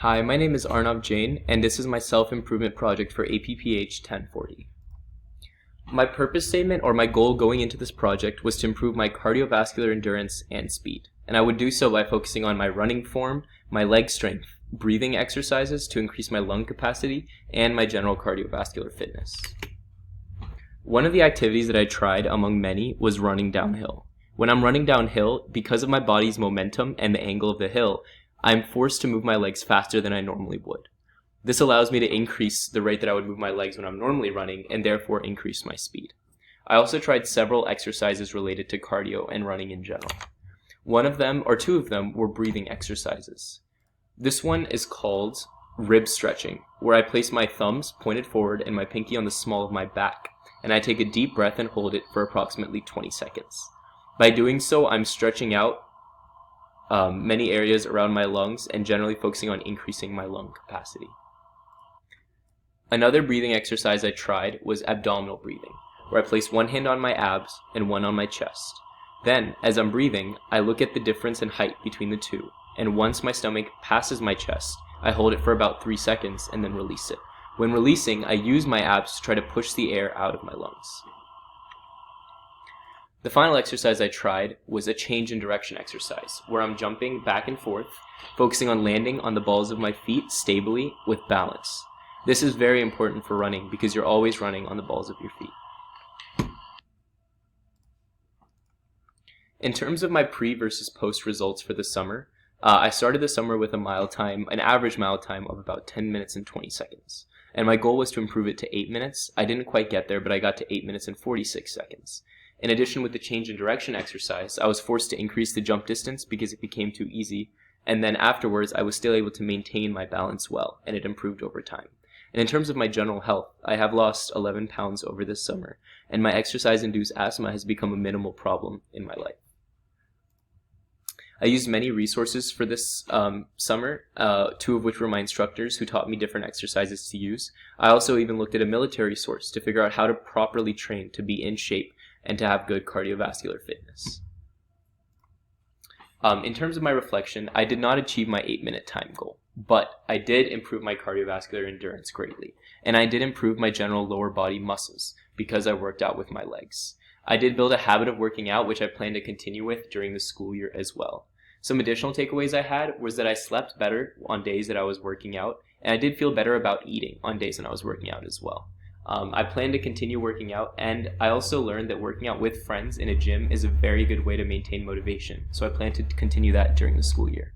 Hi, my name is Arnav Jain, and this is my self-improvement project for APPH 1040. My purpose statement or my goal going into this project was to improve my cardiovascular endurance and speed, and I would do so by focusing on my running form, my leg strength, breathing exercises to increase my lung capacity, and my general cardiovascular fitness. One of the activities that I tried among many was running downhill. When I'm running downhill, because of my body's momentum and the angle of the hill, I'm forced to move my legs faster than I normally would. This allows me to increase the rate that I would move my legs when I'm normally running and therefore increase my speed. I also tried several exercises related to cardio and running in general. One of them, or two of them, were breathing exercises. This one is called rib stretching, where I place my thumbs pointed forward and my pinky on the small of my back, and I take a deep breath and hold it for approximately 20 seconds. By doing so, I'm stretching out many areas around my lungs and generally focusing on increasing my lung capacity. Another breathing exercise I tried was abdominal breathing, where I place one hand on my abs and one on my chest. Then, as I'm breathing, I look at the difference in height between the two, and once my stomach passes my chest, I hold it for about 3 seconds and then release it. When releasing, I use my abs to try to push the air out of my lungs. The final exercise I tried was a change in direction exercise, where I'm jumping back and forth, focusing on landing on the balls of my feet stably with balance. This is very important for running because you're always running on the balls of your feet. In terms of my pre versus post results for the summer, I started the summer with an average mile time of about 10 minutes and 20 seconds. And my goal was to improve it to 8 minutes. I didn't quite get there, but I got to 8 minutes and 46 seconds. In addition, with the change in direction exercise, I was forced to increase the jump distance because it became too easy, and then afterwards I was still able to maintain my balance well, and it improved over time. And in terms of my general health, I have lost 11 pounds over this summer, and my exercise-induced asthma has become a minimal problem in my life. I used many resources for this summer, two of which were my instructors who taught me different exercises to use. I also even looked at a military source to figure out how to properly train to be in shape and to have good cardiovascular fitness. In terms of my reflection, I did not achieve my 8-minute time goal, but I did improve my cardiovascular endurance greatly, and I did improve my general lower body muscles because I worked out with my legs. I did build a habit of working out, which I plan to continue with during the school year as well. Some additional takeaways I had was that I slept better on days that I was working out, and I did feel better about eating on days when I was working out as well. I plan to continue working out, and I also learned that working out with friends in a gym is a very good way to maintain motivation, so I plan to continue that during the school year.